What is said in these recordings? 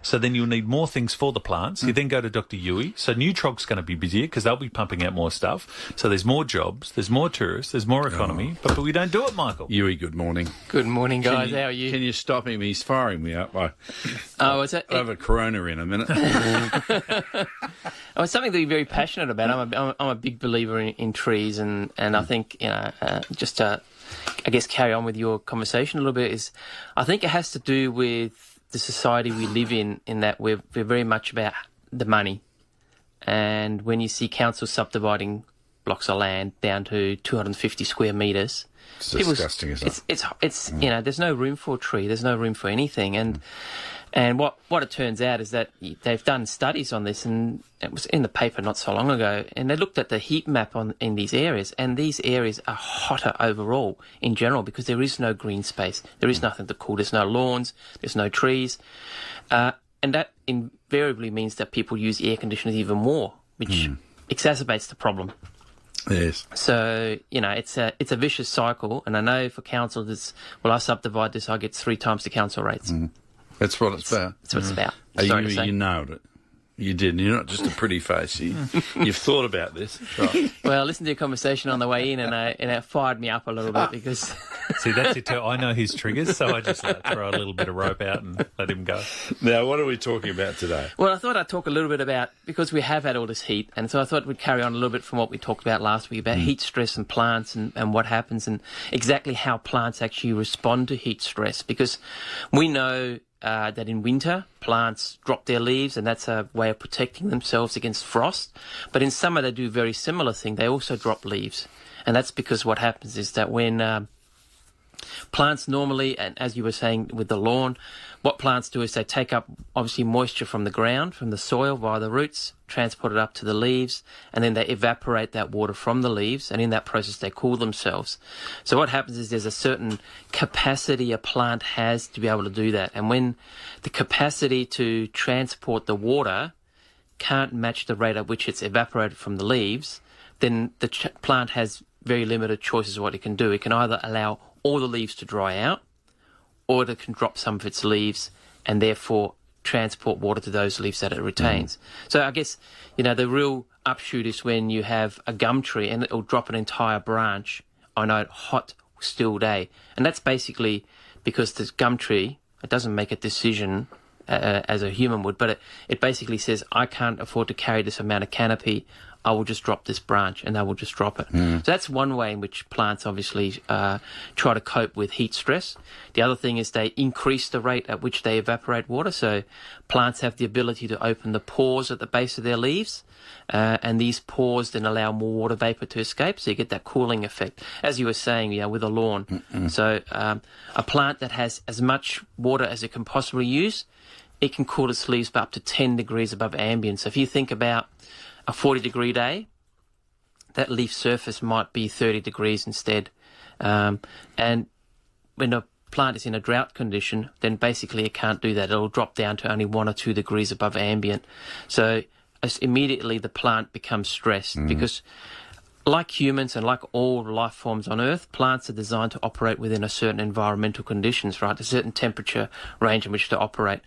So then you'll need more things for the plants. You then go to Dr. Yui. So Neutrog's going to be busier because they'll be pumping out more stuff. So there's more jobs, there's more tourists, there's more economy. But we don't do it, Michael. Yui, good morning. Good morning, guys. How are you? Can you stop him? He's firing me up. Oh, is it? I'll have a Corona in a minute. It's something to be very passionate about. I'm a big believer in trees, and I think, just to, I guess, carry on with your conversation a little bit, is I think it has to do with the society we live in that we're very much about the money. And when you see councils subdividing blocks of land down to 250 square metres, it's disgusting, isn't it? It's there's no room for a tree, there's no room for anything, and what it turns out is that they've done studies on this, and it was in the paper not so long ago, and they looked at the heat map in these areas, and these areas are hotter overall in general because there is no green space, there is nothing to cool, there's no lawns, there's no trees, and that invariably means that people use air conditioners even more, which exacerbates the problem. Yes. So, it's a vicious cycle, and I know for council, I subdivide this, I get 3 times the council rates. That's what it's about. That's what it's about. You nailed it. You did. You're not just a pretty face. You've thought about this. Right. Well, I listened to your conversation on the way in, and it fired me up a little bit because... See, that's it. I know his triggers, so I just throw a little bit of rope out and let him go. Now, what are we talking about today? Well, I thought I'd talk a little bit about, because we have had all this heat, and so I thought we'd carry on a little bit from what we talked about last week about heat stress and plants and what happens and exactly how plants actually respond to heat stress, because we know that in winter, plants drop their leaves, and that's a way of protecting themselves against frost. But in summer, they do a very similar thing. They also drop leaves. And that's because what happens is that when plants normally, and as you were saying with the lawn, what plants do is they take up, obviously, moisture from the ground, from the soil via the roots, transport it up to the leaves, and then they evaporate that water from the leaves, and in that process they cool themselves. So what happens is there's a certain capacity a plant has to be able to do that, and when the capacity to transport the water can't match the rate at which it's evaporated from the leaves, then the plant has very limited choices of what it can do. It can either allow all the leaves to dry out, or it can drop some of its leaves and therefore transport water to those leaves that it retains. So I guess, the real upshoot is when you have a gum tree and it'll drop an entire branch on a hot, still day. And that's basically because this gum tree, it doesn't make a decision as a human would, but it basically says, I can't afford to carry this amount of canopy, I will just drop this branch, and they will just drop it. So that's one way in which plants obviously try to cope with heat stress. The other thing is they increase the rate at which they evaporate water. So plants have the ability to open the pores at the base of their leaves, and these pores then allow more water vapor to escape, so you get that cooling effect. As you were saying, with a lawn. So a plant that has as much water as it can possibly use, it can cool its leaves by up to 10 degrees above ambient. So if you think about a 40-degree day, that leaf surface might be 30 degrees instead. And when a plant is in a drought condition, then basically it can't do that. It'll drop down to only 1 or 2 degrees above ambient. So immediately the plant becomes stressed because, like humans and like all life forms on Earth, plants are designed to operate within a certain environmental conditions, right? A certain temperature range in which to operate.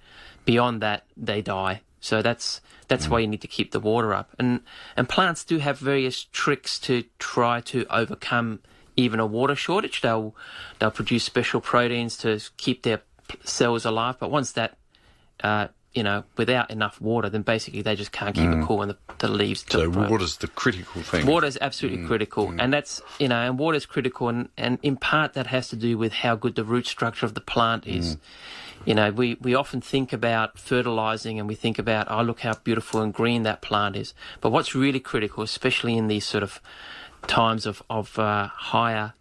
Beyond that, they die. So that's why you need to keep the water up. And plants do have various tricks to try to overcome even a water shortage. They'll produce special proteins to keep their cells alive. But once that, without enough water, then basically they just can't keep it cool, and the leaves. So water's the critical thing. Water is absolutely critical, and that's and water is critical, and in part that has to do with how good the root structure of the plant is. We often think about fertilising, and we think about, look how beautiful and green that plant is. But what's really critical, especially in these sort of times of higher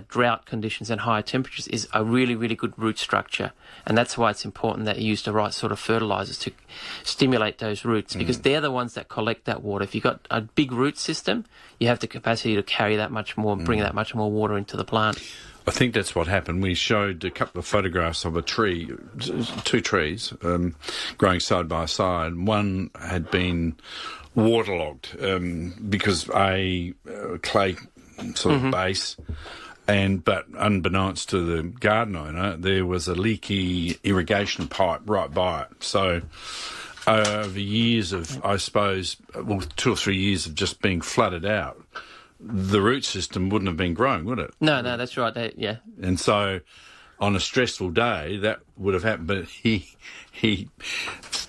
drought conditions and higher temperatures, is a really, really good root structure. And that's why it's important that you use the right sort of fertilisers to stimulate those roots, because they're the ones that collect that water. If you've got a big root system, you have the capacity to carry that much more, bring that much more water into the plant. I think that's what happened. We showed a couple of photographs of a tree, 2 trees, growing side by side. One had been waterlogged because a clay sort of base But unbeknownst to the garden owner, there was a leaky irrigation pipe right by it. So over years of, I suppose, 2 or 3 years of just being flooded out, the root system wouldn't have been growing, would it? No, that's right. Yeah. And so on a stressful day, that would have happened. But he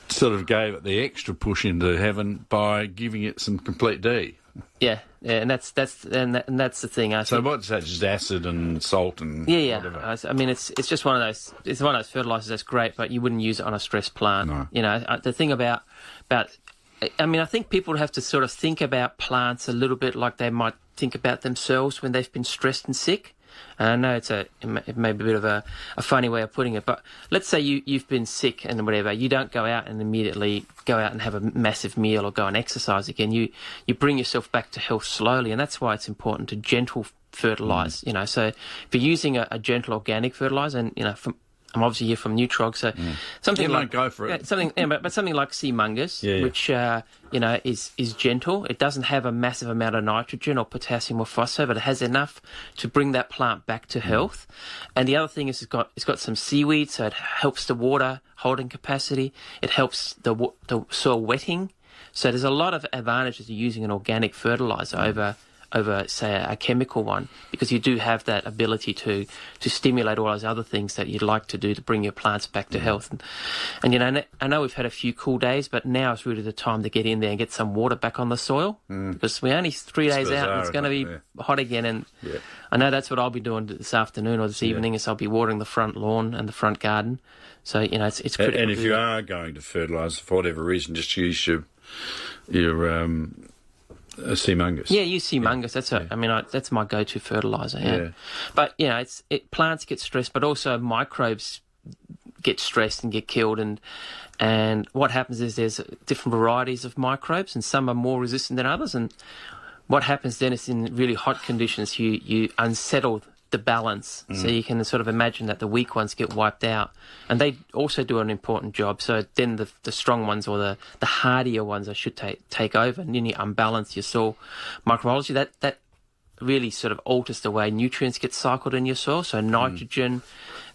sort of gave it the extra push into heaven by giving it some complete D. Yeah, and that's the thing. So what's that? Just acid and salt and whatever. I mean, it's just one of those. It's one of those fertilizers that's great, but you wouldn't use it on a stressed plant. No. You know, the thing about. I mean, I think people have to sort of think about plants a little bit like they might think about themselves when they've been stressed and sick. I know it may be a bit of a funny way of putting it, but let's say you've been sick and whatever. You don't go out and immediately go out and have a massive meal or go and exercise again. You bring yourself back to health slowly, and that's why it's important to gentle fertilise. You know, so if you're using a gentle organic fertiliser, and I'm obviously here from Neutrog, so something like go for it. But something like sea mungus, which is gentle. It doesn't have a massive amount of nitrogen or potassium or phosphate, but it has enough to bring that plant back to health. And the other thing is it's got some seaweed, so it helps the water holding capacity. It helps the soil wetting. So there's a lot of advantages to using an organic fertiliser over, say, a chemical one, because you do have that ability to stimulate all those other things that you'd like to do to bring your plants back to health. And I know we've had a few cool days, but now is really the time to get in there and get some water back on the soil, because we're only 3 days out and it's going to be hot again. And I know that's what I'll be doing this afternoon or this evening, is I'll be watering the front lawn and the front garden. So, it's critical. And if you are going to fertilise for whatever reason, just use your sea mungus. Yeah, use sea mungus. That's my go-to fertiliser. Yeah. But plants get stressed, but also microbes get stressed and get killed. And what happens is there's different varieties of microbes, and some are more resistant than others. And what happens then is in really hot conditions, you unsettle the balance. So you can sort of imagine that the weak ones get wiped out, and they also do an important job. So then the strong ones, or the hardier ones, I should take over, and then you unbalance your soil microbiology. That really sort of alters the way nutrients get cycled in your soil. So nitrogen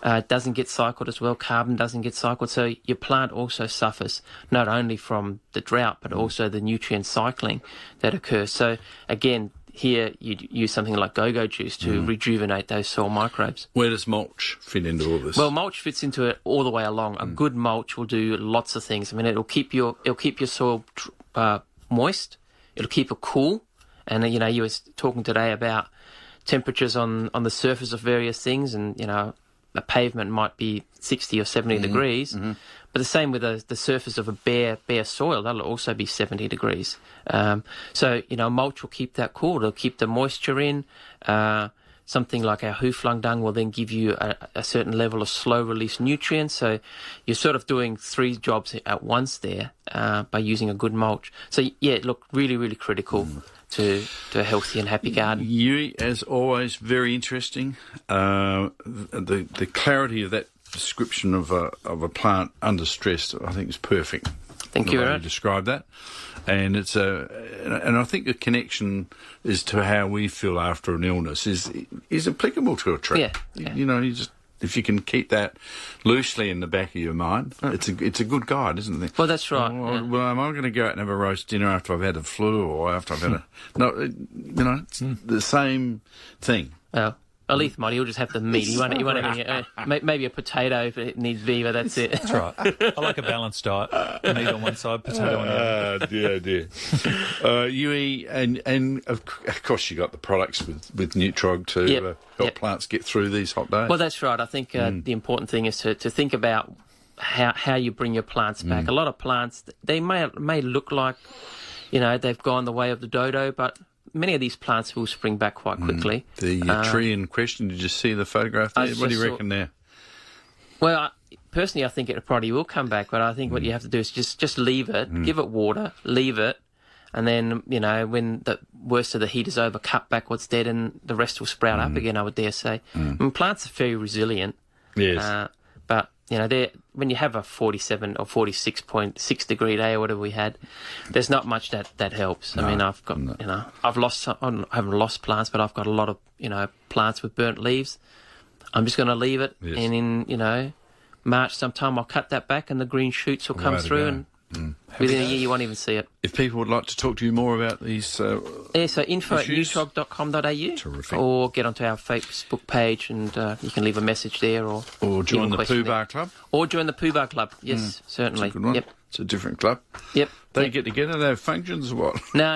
doesn't get cycled as well, carbon doesn't get cycled. So your plant also suffers not only from the drought, but also the nutrient cycling that occurs. So again, here you'd use something like go-go juice to rejuvenate those soil microbes. Where does mulch fit into all this? Well, mulch fits into it all the way along. A good mulch will do lots of things. I mean, it'll keep your soil moist. It'll keep it cool. And you were talking today about temperatures on the surface of various things, and a pavement might be 60 or 70 degrees. But the same with the surface of a bare soil, that'll also be 70 degrees. So mulch will keep that cool. It'll keep the moisture in. Something like our hooflung dung will then give you a certain level of slow-release nutrients. So you're sort of doing 3 jobs at once there by using a good mulch. So, really, really critical to a healthy and happy garden. You, as always, very interesting. The clarity of that description of a plant under stress, I think, is perfect. Thank you very much. You described that, and and I think the connection is to how we feel after an illness is applicable to a tree. Yeah. You just, if you can keep that loosely in the back of your mind, it's a good guide, isn't it? Well, that's right. Well, am I going to go out and have a roast dinner after I've had a flu, or after I've had it's the same thing. Well, Alith might, he'll just have the meat. He won't have any, maybe a potato if it needs beef, but that's it. That's right. I like a balanced diet. Meat on one side, potato on the other. Dear. Yui, and of course you got the products with Neutrog to help plants get through these hot days. Well, that's right. I think the important thing is to think about how you bring your plants back. A lot of plants, they may look like, they've gone the way of the dodo, but many of these plants will spring back quite quickly. The tree in question, did you see the photograph there? What do you reckon there? Well, personally, I think it probably will come back, but I think what you have to do is just leave it, give it water, leave it, and then, when the worst of the heat is over, cut back what's dead, and the rest will sprout up again, I would dare say. I mean, plants are very resilient. Yes. But when you have a 47 or 46.6 degree day or whatever we had, there's not much that helps. I mean, I've got, I've lost some, I haven't lost plants, but I've got a lot of, plants with burnt leaves. I'm just going to leave it, and in, March sometime I'll cut that back and the green shoots will come through, and within a year you won't even see it. If people would like to talk to you more about these so info issues? at neutrog.com.au. Terrific. Or get onto our Facebook page and you can leave a message there, or join the Pooh Bar Club. Or join the Pooh Bar Club, yes, certainly. That's a good one. Yep. It's a different club. Yep. They get together, they have functions or what? No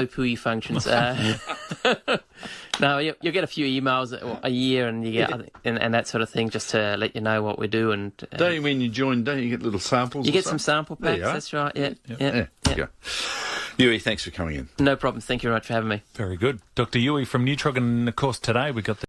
pooey functions. No, you'll get a few emails a year, and you get and that sort of thing, just to let you know what we do. And don't you, when you join, don't you get little samples? You get some sample packs. That's right. Yeah. Yui, thanks for coming in. No problem. Thank you very much for having me. Very good. Dr. Yui from Neutrog, and of course today we got the